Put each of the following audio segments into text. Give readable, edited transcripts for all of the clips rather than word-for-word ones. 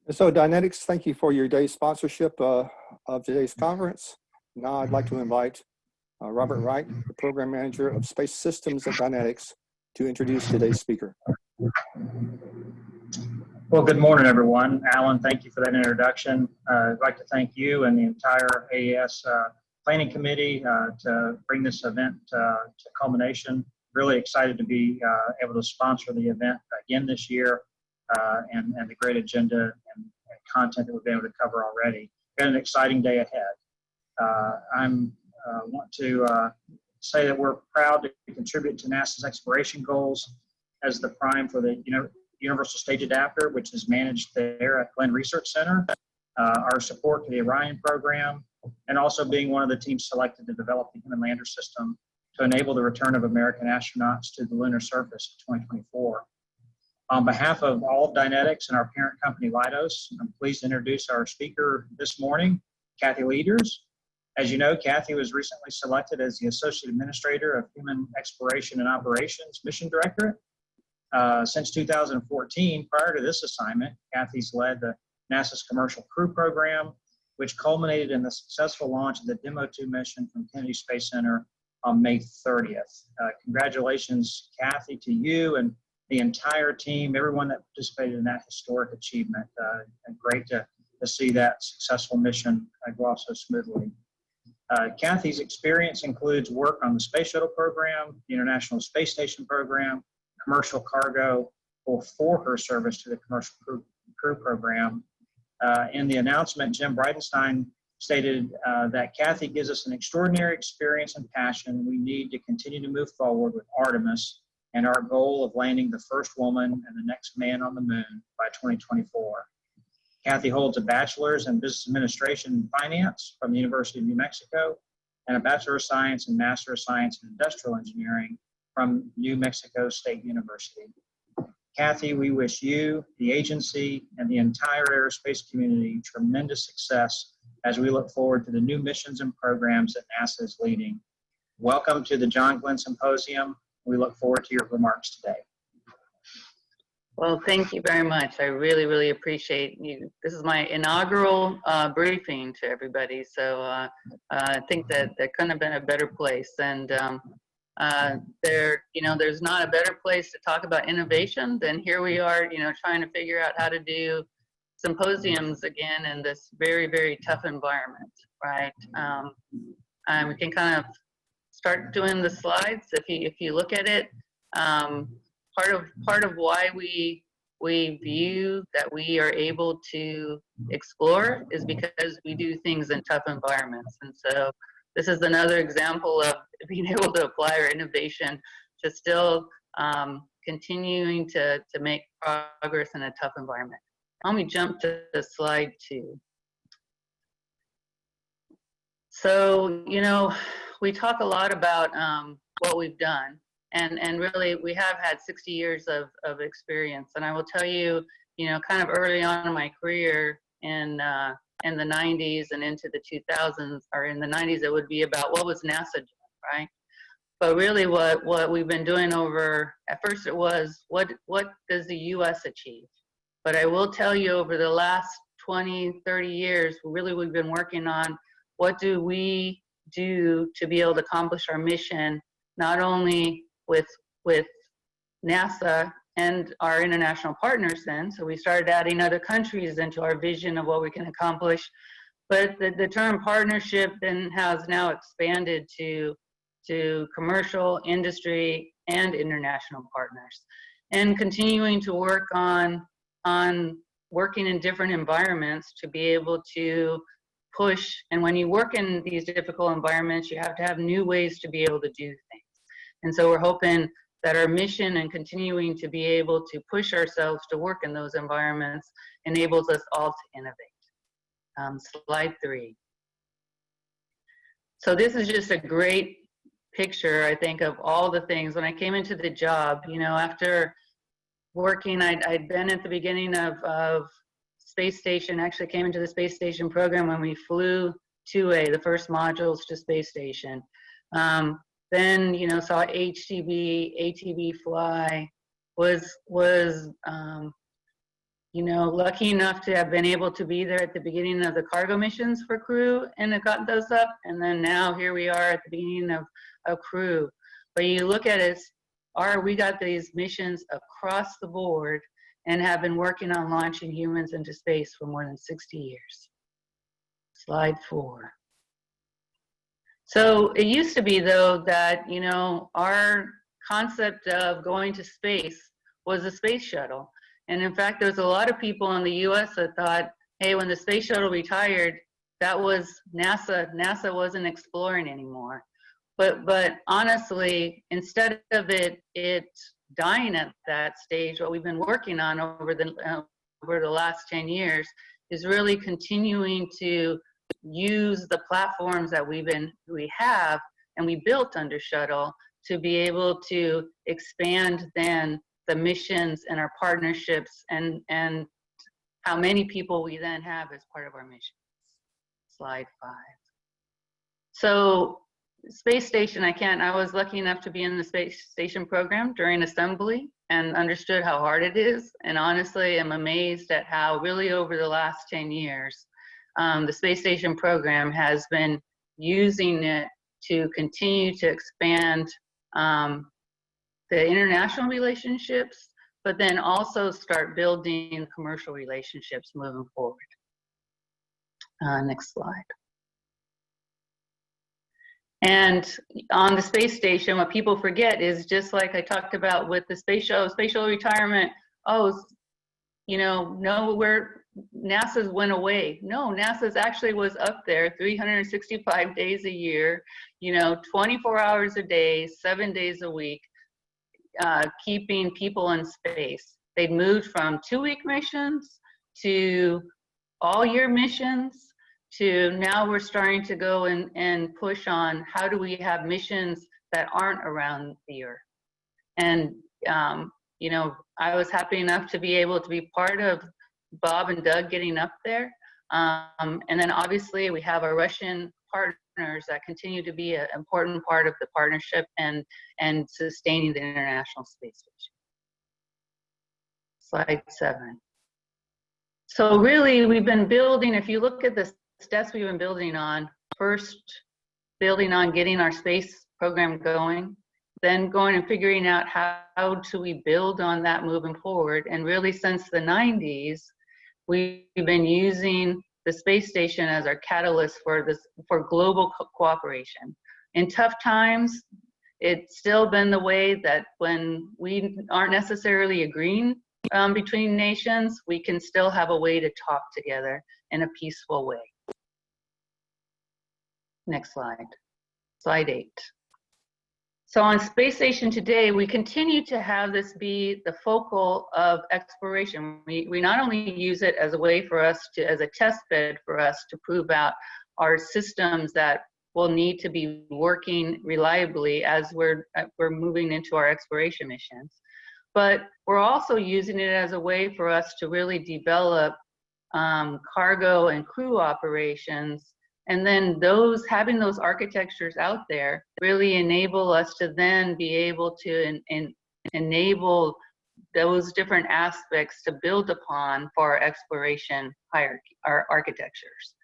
So Dynetics, thank you for your day's sponsorship of today's conference. Now I'd like to invite Robert Wright, the Program Manager of Space Systems at Dynetics, to introduce today's speaker. Well, good morning, everyone. Alan, thank you for that introduction. I'd like to thank you and the entire AES Planning Committee to bring this event to culmination. Really excited to be able to sponsor the event again this year and the great agenda and content that we've been able to cover already. Got an exciting day ahead. I want to say that we're proud to contribute to NASA's exploration goals as the prime for the Universal Stage Adapter, which is managed there at Glenn Research Center, our support to the Orion program, and also being one of the teams selected to develop the Human Lander System to enable the return of American astronauts to the lunar surface in 2024. On behalf of all of Dynetics and our parent company, Lueders, I'm pleased to introduce our speaker this morning, Kathy Lueders. As you know, Kathy was recently selected as the Associate Administrator of Human Exploration and Operations Mission Directorate. Since 2014, prior to this assignment, Kathy's led the NASA's Commercial Crew Program, which culminated in the successful launch of the Demo 2 mission from Kennedy Space Center on May 30th. Congratulations, Kathy, to you and the entire team, everyone that participated in that historic achievement. And great to see that successful mission go off so smoothly. Kathy's experience includes work on the Space Shuttle program, the International Space Station program, commercial cargo, for her service to the Commercial Crew program. In the announcement, Jim Bridenstine stated that Kathy gives us an extraordinary experience and passion we need to continue to move forward with Artemis and our goal of landing the first woman and the next man on the moon by 2024. Kathy holds a bachelor's in business administration and finance from the University of New Mexico and a bachelor of science and master of science in industrial engineering from New Mexico State University. Kathy, we wish you, the agency, and the entire aerospace community tremendous success as we look forward to the new missions and programs that NASA is leading. Welcome to the John Glenn Symposium. We look forward to your remarks today. Well, thank you very much. I really, really appreciate you. This is my inaugural briefing to everybody, so I think that there couldn't have been a better place. And there's not a better place to talk about innovation than here we are, trying to figure out how to do symposiums again in this very, very tough environment, right? We can kind of start doing the slides. If you look at it, part of why we view that we are able to explore is because we do things in tough environments. And so this is another example of being able to apply our innovation to still continuing to make progress in a tough environment. Let me jump to slide 2. So, we talk a lot about what we've done, and really we have had 60 years of experience. And I will tell you, kind of early on in my career in the 90s and into the 2000s, or in the 90s, it would be about what was NASA doing, right? But really what we've been doing at first it was, what does the US achieve? But I will tell you, over the last 20, 30 years, really we've been working on what do we do to be able to accomplish our mission, not only with NASA and our international partners then, so we started adding other countries into our vision of what we can accomplish, but the term partnership then has now expanded to commercial, industry, and international partners, and continuing to work on working in different environments to be able to push. And when you work in these difficult environments, you have to have new ways to be able to do things. And so we're hoping that our mission and continuing to be able to push ourselves to work in those environments enables us all to innovate. Slide 3. So this is just a great picture, I think, of all the things. When I came into the job, after working, I'd been at the beginning of space station, actually came into the space station program when we flew 2A, the first modules to space station. Then, saw HTB, ATB fly, was you know, lucky enough to have been able to be there at the beginning of the cargo missions for crew and have gotten those up. And then now here we are at the beginning of crew. But you look at it, we got these missions across the board and have been working on launching humans into space for more than 60 years. Slide 4. So it used to be, though, that, you know, our concept of going to space was a space shuttle. And in fact, there's a lot of people in the US that thought, hey, when the space shuttle retired, that was NASA. NASA wasn't exploring anymore. But honestly, instead of it dying at that stage, what we've been working on over the last 10 years is really continuing to use the platforms that we have and we built under Shuttle to be able to expand then the missions and our partnerships and how many people we then have as part of our mission. Slide 5. So space station, I was lucky enough to be in the space station program during assembly and understood how hard it is. And honestly, I'm amazed at how really over the last 10 years, the space station program has been using it to continue to expand the international relationships, but then also start building commercial relationships moving forward. Next slide. And on the space station, what people forget is just like I talked about with the space shuttle retirement, oh, you know, no, NASA's went away. No, NASA's actually was up there 365 days a year, you know, 24 hours a day, 7 days a week, keeping people in space. They'd moved from 2-week missions to all-year missions to now we're starting to go and push on how do we have missions that aren't around the Earth. And, you know, I was happy enough to be able to be part of Bob and Doug getting up there. And then obviously we have our Russian partners that continue to be an important part of the partnership and sustaining the International Space Station. Slide 7. So really we've been building, if you look at the steps we've been building on, first building on getting our space program going, then going and figuring out how do we build on that moving forward. And really since the 90s, we've been using the space station as our catalyst for global cooperation. In tough times, it's still been the way that when we aren't necessarily agreeing between nations, we can still have a way to talk together in a peaceful way. Next slide. Slide 8. So on space station today, we continue to have this be the focal of exploration. We not only use it as a way for us to, as a test bed for us to prove out our systems that will need to be working reliably as we're moving into our exploration missions, but we're also using it as a way for us to really develop cargo and crew operations. And then having those architectures out there really enable us to then be able to enable those different aspects to build upon for our exploration hierarchy, our architectures.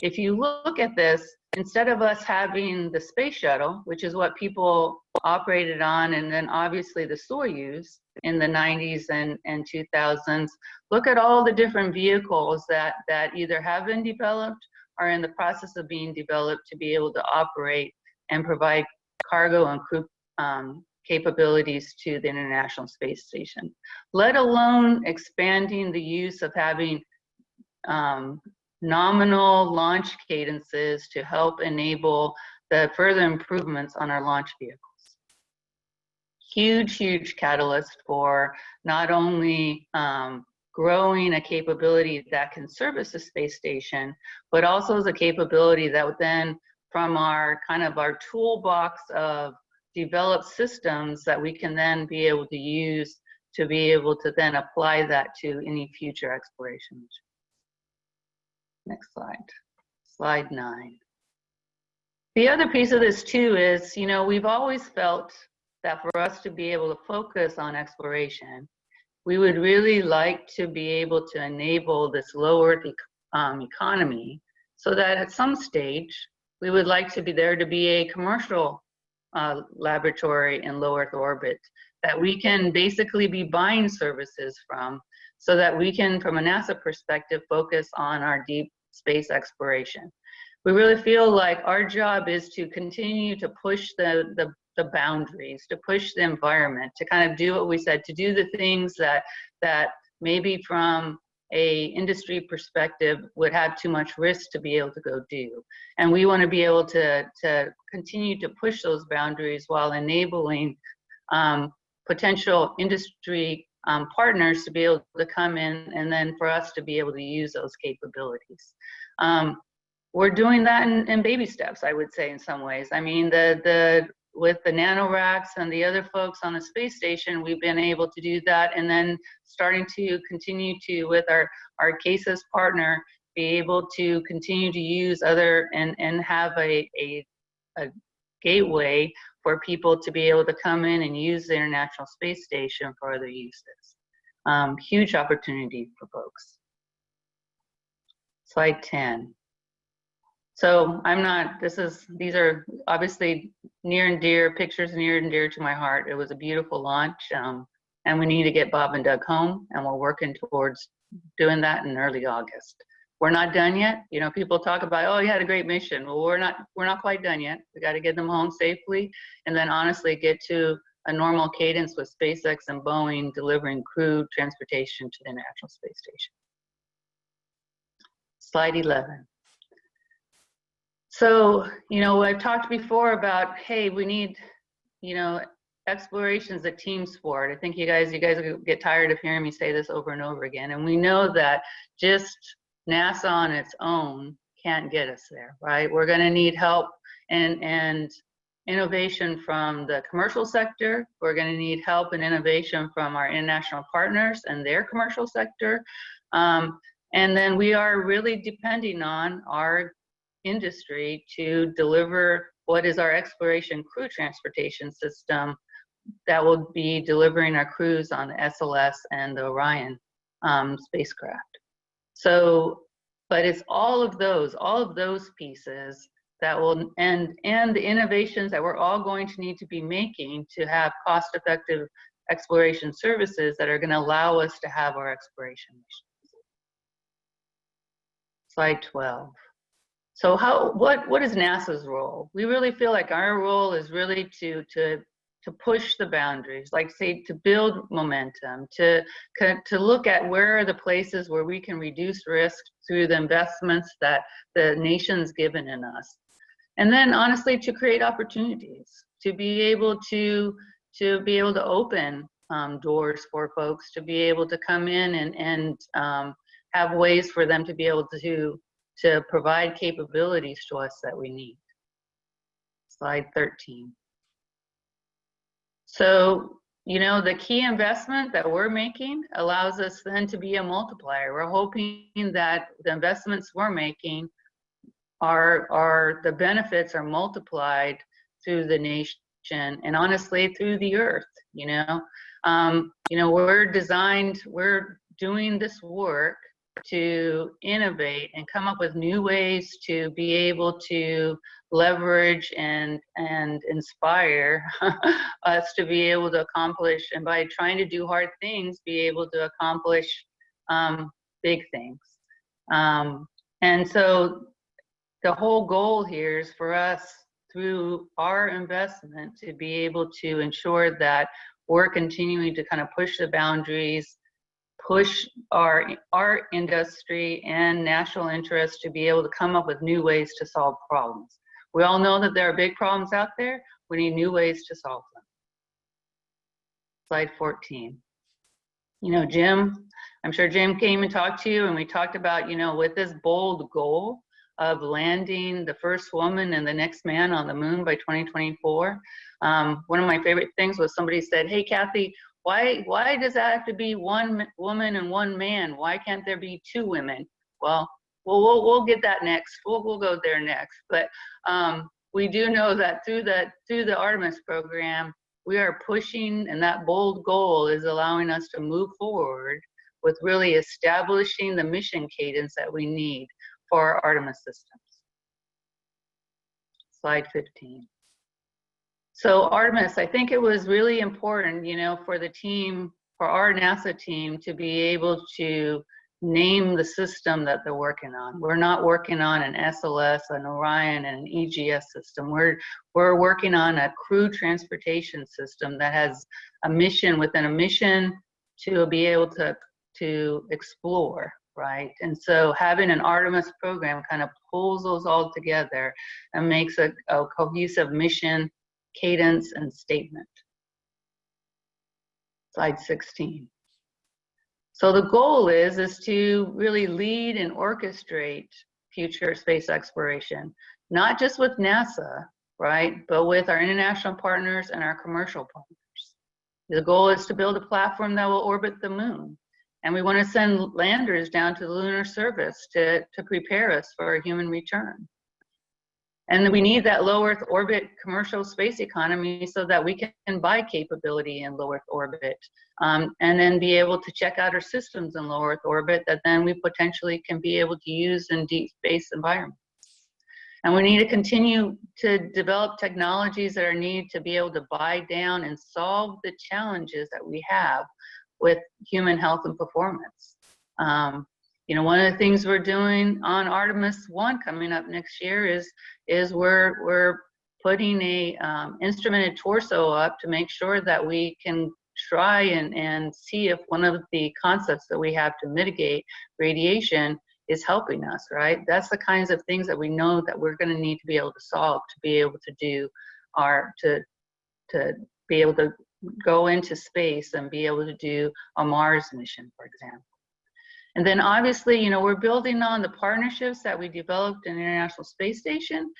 If you look at this, instead of us having the space shuttle, which is what people operated on, and then obviously the Soyuz in the 90s and 2000s, look at all the different vehicles that either have been developed are in the process of being developed to be able to operate and provide cargo and crew capabilities to the International Space Station, let alone expanding the use of having nominal launch cadences to help enable the further improvements on our launch vehicles. Huge, huge catalyst for not only growing a capability that can service the space station, but also as a capability that would then, from our kind of our toolbox of developed systems that we can then be able to use to be able to then apply that to any future exploration mission. Next slide, slide 9. The other piece of this too is, you know, we've always felt that for us to be able to focus on exploration, we would really like to be able to enable this low Earth economy, so that at some stage, we would like to be there to be a commercial laboratory in low Earth orbit that we can basically be buying services from, so that we can, from a NASA perspective, focus on our deep space exploration. We really feel like our job is to continue to push the boundaries, to push the environment, to kind of do what we said, to do the things that maybe from a industry perspective would have too much risk to be able to go do. And we want to be able to continue to push those boundaries while enabling potential industry partners to be able to come in, and then for us to be able to use those capabilities. We're doing that in baby steps, I would say, in some ways. I mean, with the nanoracks and the other folks on the space station, we've been able to do that, and then starting to continue to, with our CASES partner, be able to continue to use other and have a gateway for people to be able to come in and use the International Space Station for other uses. Huge opportunity for folks. Slide 10. So these are obviously near and dear, pictures near and dear to my heart. It was a beautiful launch, and we need to get Bob and Doug home, and we're working towards doing that in early August. We're not done yet. You know, people talk about, oh, you had a great mission. Well, we're not quite done yet. We got to get them home safely, and then honestly get to a normal cadence with SpaceX and Boeing delivering crew transportation to the International Space Station. Slide 11. So, you know, I've talked before about, hey, we need, you know, exploration is a team sport. I think you guys get tired of hearing me say this over and over again. And we know that just NASA on its own can't get us there, right? We're going to need help and innovation from the commercial sector. We're going to need help and innovation from our international partners and their commercial sector. And then we are really depending on our industry to deliver what is our exploration crew transportation system that will be delivering our crews on the SLS and the Orion spacecraft. So, but it's all of those pieces that will, and the innovations that we're all going to need to be making to have cost-effective exploration services that are going to allow us to have our exploration missions. Slide 12. So what is NASA's role? We really feel like our role is really to push the boundaries, like say to build momentum, to look at where are the places where we can reduce risk through the investments that the nation's given in us. And then honestly, to create opportunities, to be able to open doors for folks, to be able to come in and have ways for them to be able to provide capabilities to us that we need. Slide 13. So, you know, the key investment that we're making allows us then to be a multiplier. We're hoping that the investments we're making the benefits are multiplied through the nation and honestly through the Earth, you know. We're doing this work to innovate and come up with new ways to be able to leverage and inspire us to be able to accomplish, and by trying to do hard things, be able to accomplish big things. And so the whole goal here is for us, through our investment, to be able to ensure that we're continuing to kind of push the boundaries, push our industry and national interests to be able to come up with new ways to solve problems. We all know that there are big problems out there. We need new ways to solve them. Slide 14. You know, Jim, I'm sure Jim came and talked to you, and we talked about, you know, with this bold goal of landing the first woman and the next man on the moon by 2024. One of my favorite things was somebody said, hey, Kathy, why does that have to be one woman and one man? Why can't there be two women? Well, we'll get that next. We'll go there next. But we do know that through the Artemis program, we are pushing, and that bold goal is allowing us to move forward with really establishing the mission cadence that we need for our Artemis systems. Slide 15. So Artemis, I think it was really important, you know, for the team, for our NASA team, to be able to name the system that they're working on. We're not working on an SLS, an Orion, and an EGS system. We're working on a crew transportation system that has a mission within a mission to be able to explore, right? And so having an Artemis program kind of pulls those all together and makes a cohesive mission, cadence, and statement. Slide 16. So the goal is to really lead and orchestrate future space exploration, not just with NASA, right, but with our international partners and our commercial partners. The goal is to build a platform that will orbit the moon. And we want to send landers down to the lunar surface to prepare us for a human return. And we need that low Earth orbit commercial space economy so that we can buy capability in low Earth orbit, and then be able to check out our systems in low Earth orbit that then we potentially can be able to use in deep space environments. And we need to continue to develop technologies that are needed to be able to buy down and solve the challenges that we have with human health and performance. You know, one of the things we're doing on Artemis 1 coming up next year is we're putting a instrumented torso up to make sure that we can try and see if one of the concepts that we have to mitigate radiation is helping us, right? That's the kinds of things that we know that we're going to need to be able to solve to be able to do to be able to go into space and be able to do a Mars mission, for example. And then obviously, you know, we're building on the partnerships that we developed in the International Space Station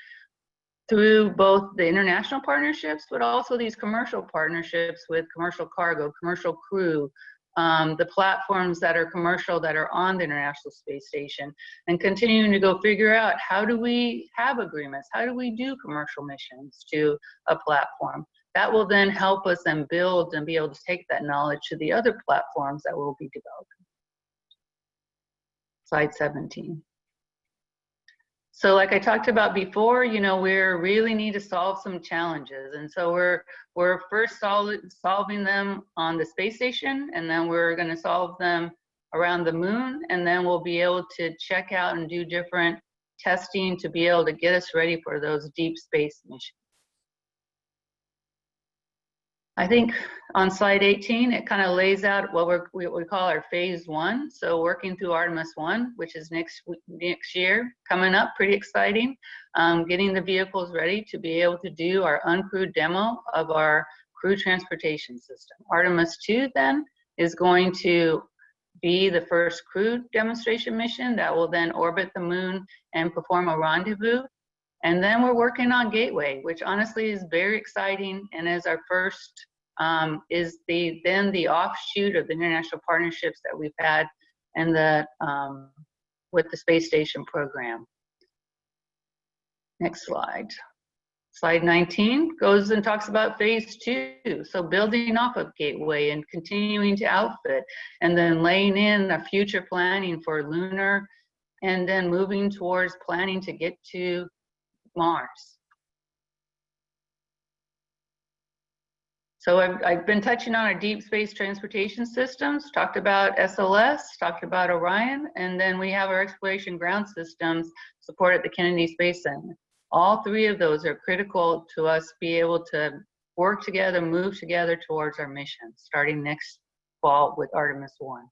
through both the international partnerships, but also these commercial partnerships with commercial cargo, commercial crew, the platforms that are commercial that are on the International Space Station, and continuing to go figure out how do we have agreements, how do we do commercial missions to a platform. That will then help us and build and be able to take that knowledge to the other platforms that we'll be developing. Slide 17. So like I talked about before, you know, we really need to solve some challenges. And so we're first solving them on the space station, and then we're going to solve them around the moon, and then we'll be able to check out and do different testing to be able to get us ready for those deep space missions. I think on slide 18, it kind of lays out what we call our phase 1. So working through Artemis 1, which is next year, coming up, pretty exciting. Getting the vehicles ready to be able to do our uncrewed demo of our crew transportation system. Artemis 2 then is going to be the first crew demonstration mission that will then orbit the moon and perform a rendezvous. And then we're working on Gateway, which honestly is very exciting, and is our first, is then the offshoot of the international partnerships that we've had and with the space station program. Next slide. Slide 19 goes and talks about phase 2. So building off of Gateway and continuing to outfit, and then laying in a future planning for lunar, and then moving towards planning to get to Mars. So I've been touching on our deep space transportation systems, talked about SLS, talked about Orion, and then we have our exploration ground systems supported at the Kennedy Space Center. All three of those are critical to us be able to work together, move together towards our mission, starting next fall with Artemis 1.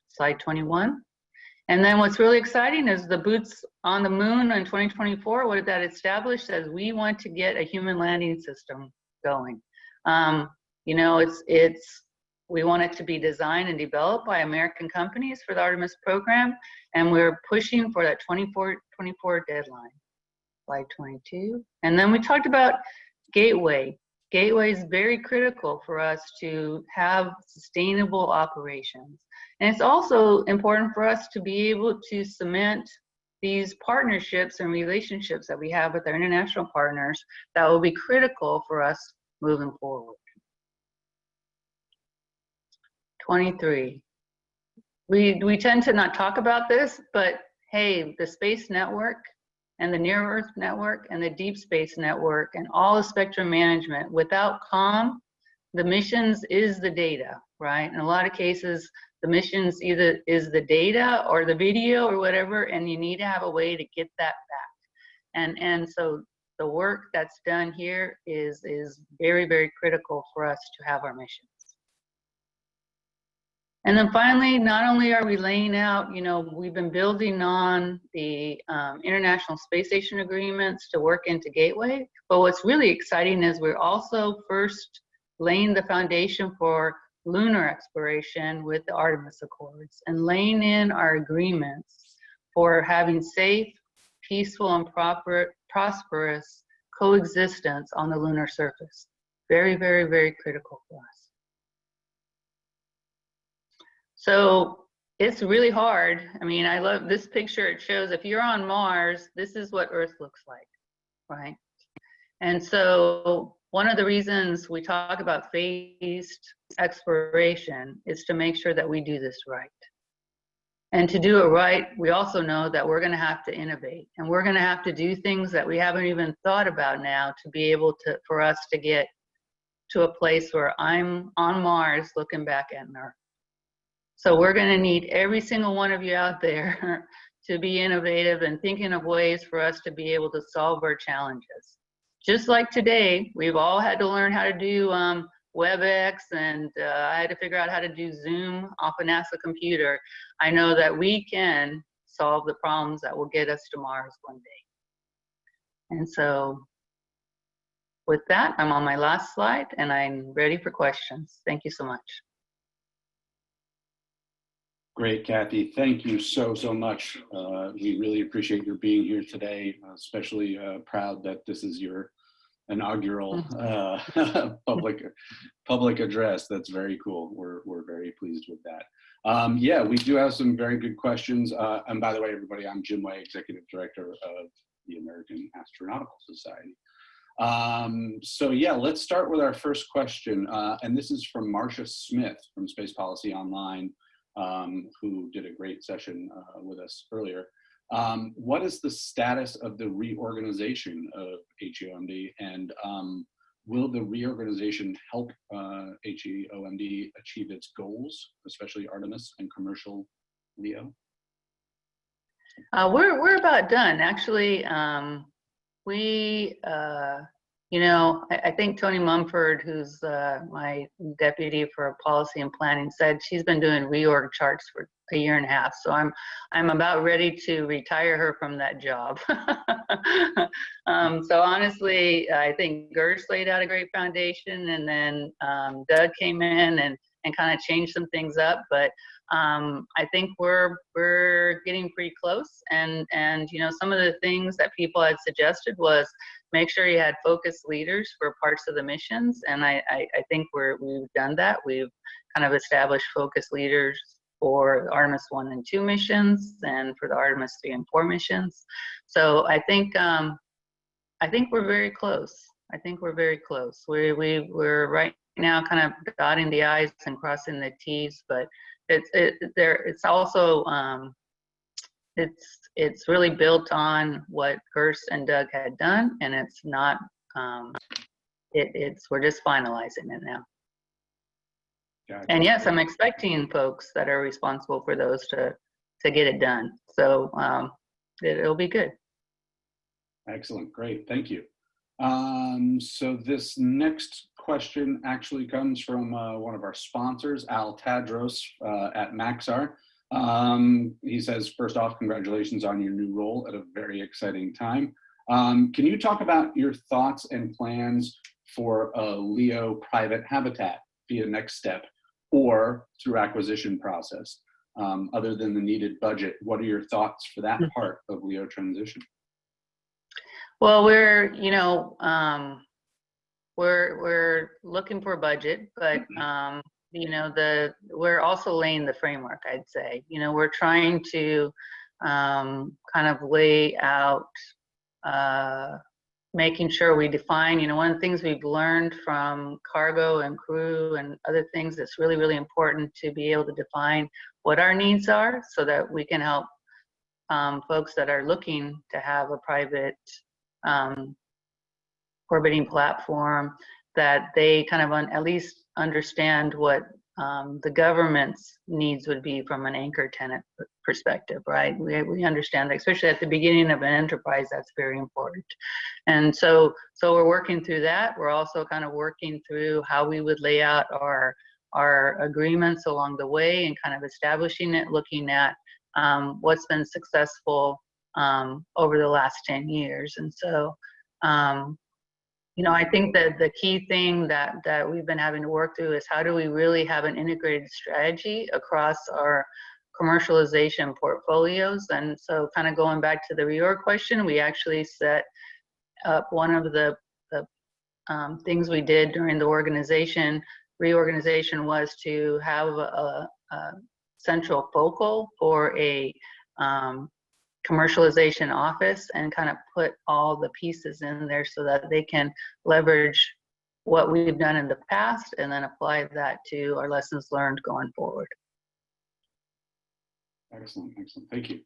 Slide 21. And then what's really exciting is the boots on the moon in 2024, what that established as we want to get a human landing system going. You know, we want it to be designed and developed by American companies for the Artemis program, and we're pushing for that 24 deadline. Slide 22. And then we talked about Gateway. Gateway is very critical for us to have sustainable operations. And it's also important for us to be able to cement these partnerships and relationships that we have with our international partners that will be critical for us moving forward. 23. We tend to not talk about this, but hey, the space network and the near Earth network and the deep space network and all the spectrum management, without comm, the missions is the data, right? In a lot of cases, the missions either is the data or the video or whatever, and you need to have a way to get that back. And so the work that's done here is very, very critical for us to have our missions. And then finally, not only are we laying out, we've been building on the International Space Station agreements to work into Gateway, but what's really exciting is we're also first laying the foundation for lunar exploration with the Artemis Accords and laying in our agreements for having safe, peaceful, and prosperous coexistence on the lunar surface. Very, very, very critical for us. So it's really hard. I mean, I love this picture. It shows if you're on Mars, this is what Earth looks like, right? And so one of the reasons we talk about phased exploration is to make sure that we do this right. And to do it right, we also know that we're going to have to innovate, and we're going to have to do things that we haven't even thought about now to be able to, for us to get to a place where I'm on Mars looking back at Earth. So we're going to need every single one of you out there to be innovative and thinking of ways for us to be able to solve our challenges. Just like today, we've all had to learn how to do WebEx, and I had to figure out how to do Zoom off a NASA computer. I know that we can solve the problems that will get us to Mars one day. And so with that, I'm on my last slide, and I'm ready for questions. Thank you so much. Great, Kathy. Thank you so much. We really appreciate your being here today, especially proud that this is your inaugural public address. That's very cool. We're very pleased with that. Yeah, we do have some very good questions. And by the way, everybody, I'm Jim Way, Executive Director of the American Astronautical Society. So yeah, let's start with our first question. And this is from Marcia Smith from Space Policy Online, who did a great session with us earlier. What is the status of the reorganization of HEOMD, and will the reorganization help HEOMD achieve its goals, especially Artemis and commercial LEO? We're about done, actually. I think Tony Mumford, who's my deputy for policy and planning, said she's been doing reorg charts for a year and a half. So I'm about ready to retire her from that job. So honestly, I think Gersh laid out a great foundation, and then Doug came in and kind of changed some things up. But I think we're getting pretty close. And some of the things that people had suggested was make sure you had focus leaders for parts of the missions. And I think we've done that. We've kind of established focus leaders for Artemis 1 and 2 missions, and for the Artemis 3 and 4 missions. So I think we're very close. I think we're very close. We're right now kind of dotting the I's and crossing the T's, but it's also it's really built on what Gersh and Doug had done, and it's not we're just finalizing it now. Gotcha. And yes, I'm expecting folks that are responsible for those to get it done. So it'll be good. Excellent, great, thank you. So this next question actually comes from one of our sponsors, Al Tadros at Maxar. He says, first off, congratulations on your new role at a very exciting time. Can you talk about your thoughts and plans for a LEO private habitat via Next Step or through acquisition process? Other than the needed budget, what are your thoughts for that part of LEO transition? Well, we're looking for a budget, but we're also laying the framework, I'd say. We're trying to kind of lay out making sure we define, one of the things we've learned from cargo and crew and other things, it's really, really important to be able to define what our needs are so that we can help folks that are looking to have a private orbiting platform, that they kind of at least understand what the government's needs would be from an anchor tenant perspective, right? We understand that, especially at the beginning of an enterprise, that's very important. And so we're working through that. We're also kind of working through how we would lay out our agreements along the way and kind of establishing it, looking at what's been successful over the last 10 years. And so, I think that the key thing that we've been having to work through is how do we really have an integrated strategy across our commercialization portfolios. And so kind of going back to the reorg question, we actually set up one of the things we did during the reorganization was to have a central focal for a commercialization office and kind of put all the pieces in there so that they can leverage what we've done in the past and then apply that to our lessons learned going forward. Excellent, excellent. Thank you.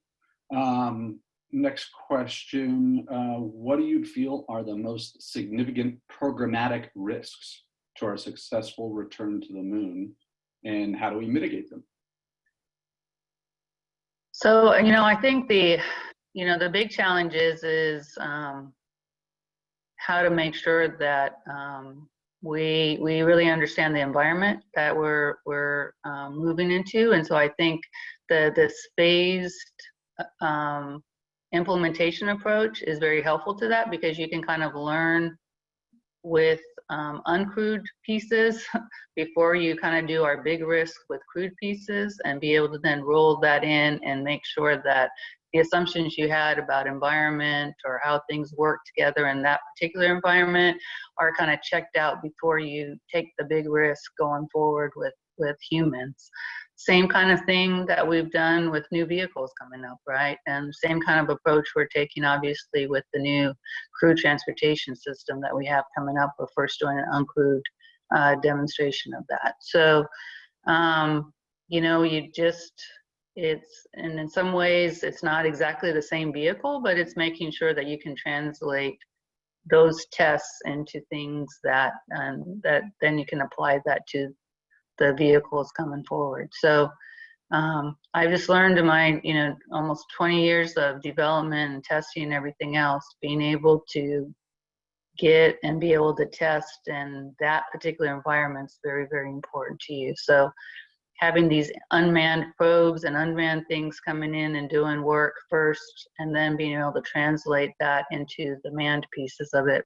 Next question. What do you feel are the most significant programmatic risks to our successful return to the moon, and how do we mitigate them? So, I think the big challenge is how to make sure that we really understand the environment that we're moving into. And so I think this phased implementation approach is very helpful to that, because you can kind of learn with uncrewed pieces before you kind of do our big risk with crewed pieces, and be able to then roll that in and make sure that the assumptions you had about environment or how things work together in that particular environment are kind of checked out before you take the big risk going forward with humans. Same kind of thing that we've done with new vehicles coming up, right? And same kind of approach we're taking, obviously, with the new crew transportation system that we have coming up. We're first doing an uncrewed demonstration of that. So, and in some ways, it's not exactly the same vehicle, but it's making sure that you can translate those tests into things that then you can apply that to the vehicles coming forward. So I've just learned in my almost 20 years of development and testing and everything else, being able to get and be able to test in that particular environment is very, very important to you. So having these unmanned probes and unmanned things coming in and doing work first, and then being able to translate that into the manned pieces of it,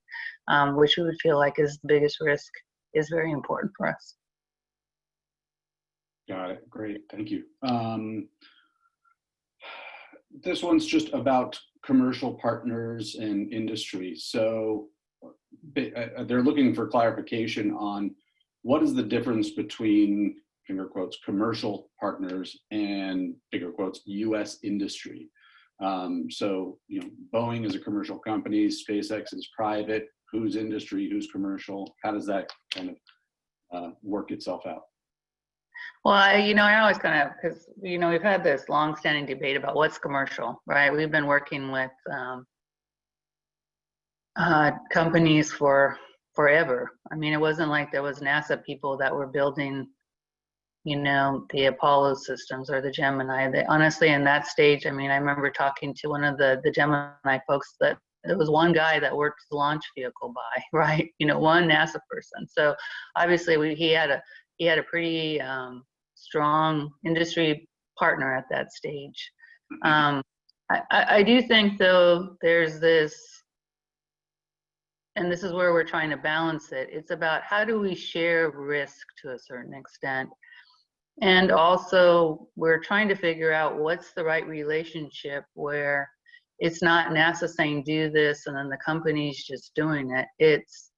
which we would feel like is the biggest risk, is very important for us. Got it. Great. Thank you. This one's just about commercial partners and industry. So they're looking for clarification on what is the difference between, finger quotes, commercial partners and, finger quotes, U.S. industry. So, Boeing is a commercial company, SpaceX is private. Who's industry, who's commercial? How does that kind of work itself out? Well, I always kind of, because, we've had this long-standing debate about what's commercial, right? We've been working with companies for forever. I mean, it wasn't like there was NASA people that were building, the Apollo systems or the Gemini. They honestly, in that stage, I mean, I remember talking to one of the Gemini folks that there was one guy that worked the launch vehicle by, right? One NASA person. So obviously he had a pretty strong industry partner at that stage. I do think, though, there's this, and this is where we're trying to balance it. It's about how do we share risk to a certain extent. And also we're trying to figure out what's the right relationship where it's not NASA saying do this and then the company's just doing it. It's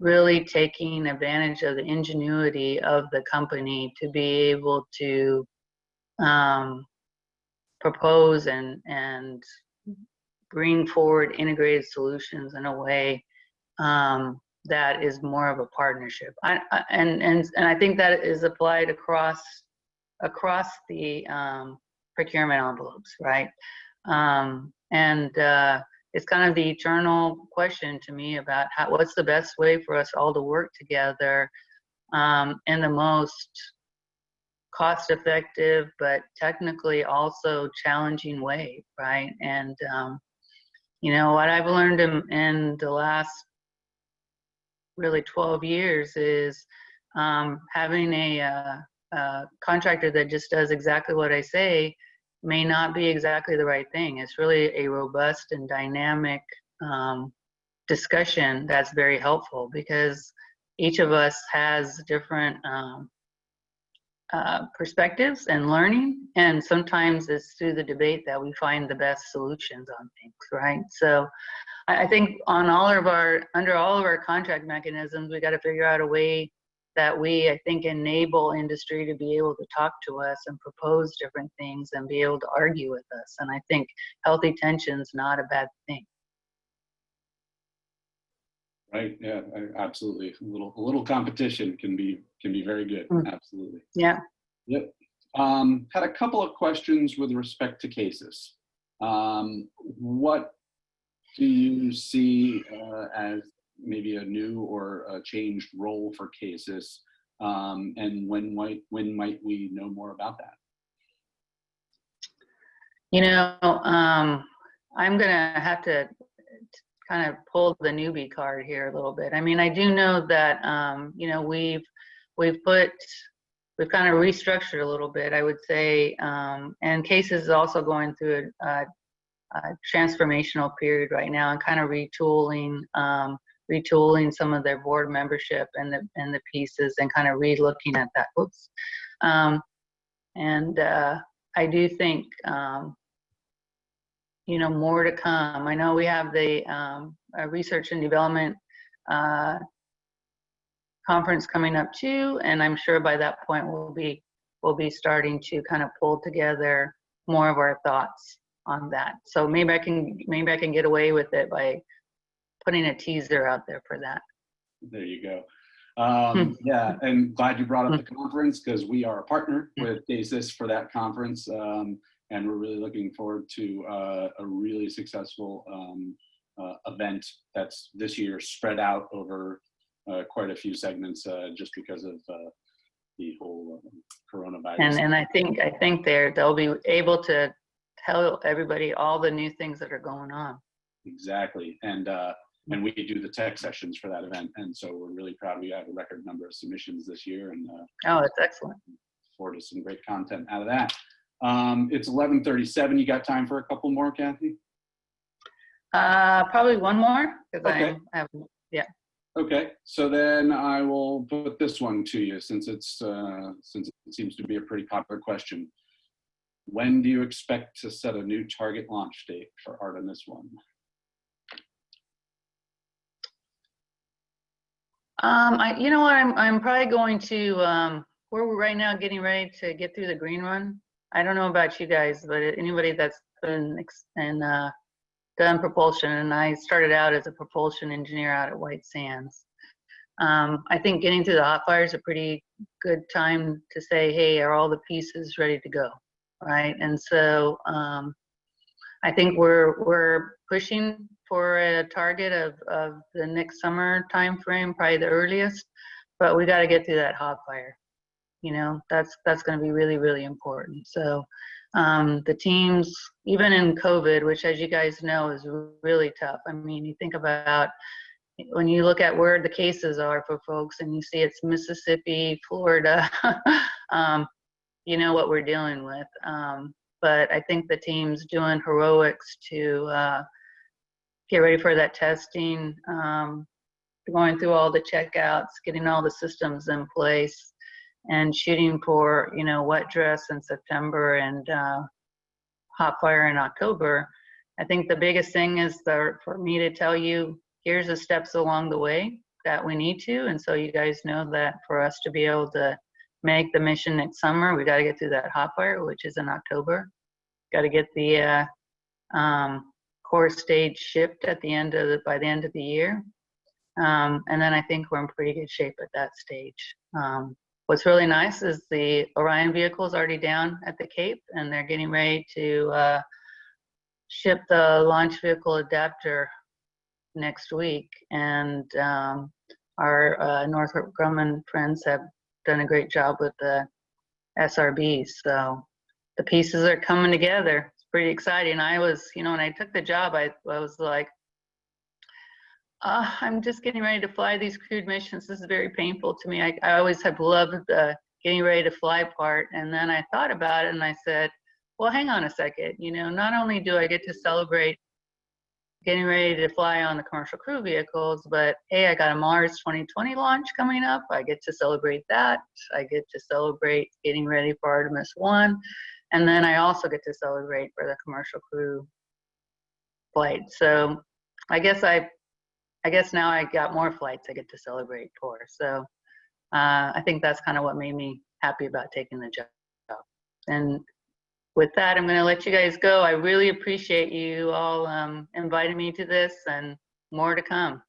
really taking advantage of the ingenuity of the company to be able to propose and bring forward integrated solutions in a way that is more of a partnership. And I think that is applied across the procurement envelopes, right? It's kind of the eternal question to me about what's the best way for us all to work together in the most cost-effective, but technically also challenging way, right? And you know, what I've learned in the last really 12 years is having a contractor that just does exactly what I say may not be exactly the right thing. It's really a robust and dynamic discussion that's very helpful, because each of us has different perspectives and learning, and sometimes it's through the debate that we find the best solutions on things, right? So I think under all of our contract mechanisms, we got to figure out a way that we, I think, enable industry to be able to talk to us and propose different things and be able to argue with us. And I think healthy tension's not a bad thing. Right. Yeah. Absolutely. A little competition can be very good. Absolutely. Yeah. Yep. Had a couple of questions with respect to cases. What do you see as maybe a new or a changed role for cases, and when might we know more about that? You know, I'm gonna have to kind of pull the newbie card here a little bit. I mean, I do know that you know, we've kind of restructured a little bit, I would say, and cases is also going through a transformational period right now, and kind of retooling some of their board membership and the pieces, and kind of re-looking at that. Oops. I do think you know, more to come. I know we have the research and development conference coming up too, and I'm sure by that point we'll be starting to kind of pull together more of our thoughts on that. So maybe I can get away with it by putting a teaser out there for that. There you go. Yeah, and glad you brought up the conference, because we are a partner with CASIS for that conference, and we're really looking forward to a really successful event that's this year spread out over quite a few segments, just because of the whole coronavirus. And I think they'll be able to tell everybody all the new things that are going on. Exactly, and we do the tech sessions for that event, and so we're really proud. We have a record number of submissions this year, and oh, that's excellent. Forward to some great content out of that. It's 11:37. You got time for a couple more, Kathy? Probably one more, because okay. yeah. Okay, so then I will put this one to you, since it seems to be a pretty popular question. When do you expect to set a new target launch date for Artemis 1? You know what? I'm probably going to. We're right now getting ready to get through the green run. I don't know about you guys, but anybody that's been done propulsion, and I started out as a propulsion engineer out at White Sands. I think getting through the hot fire is a pretty good time to say, hey, are all the pieces ready to go, right? And so I think we're pushing for a target of the next summer time frame, probably the earliest, but we got to get through that hot fire. You know, that's going to be really, really important. So the teams, even in COVID, which, as you guys know, is really tough. I mean, you think about when you look at where the cases are for folks, and you see it's Mississippi, Florida, you know what we're dealing with. But I think the team's doing heroics to get ready for that testing, going through all the checkouts, getting all the systems in place, and shooting for, you know, wet dress in September and hot fire in October. I think the biggest thing is for me to tell you, here's the steps along the way that we need to. And so you guys know that for us to be able to make the mission next summer, we got to get through that hot fire, which is in October. Got to get the core stage shipped at the end of by the end of the year. And then I think we're in pretty good shape at that stage. What's really nice is the Orion vehicle is already down at the Cape, and they're getting ready to ship the launch vehicle adapter next week. And our Northrop Grumman friends have done a great job with the SRBs. So the pieces are coming together. It's pretty exciting. I was, you know, when I took the job, I was like, I'm just getting ready to fly these crewed missions. This is very painful to me. I always have loved the getting ready to fly part. And then I thought about it and I said, well, hang on a second. You know, not only do I get to celebrate getting ready to fly on the commercial crew vehicles, but hey, I got a Mars 2020 launch coming up. I get to celebrate that. I get to celebrate getting ready for Artemis 1. And then I also get to celebrate for the commercial crew flight. So I guess now I got more flights I get to celebrate for. So I think that's kind of what made me happy about taking the job. And with that, I'm going to let you guys go. I really appreciate you all inviting me to this, and more to come.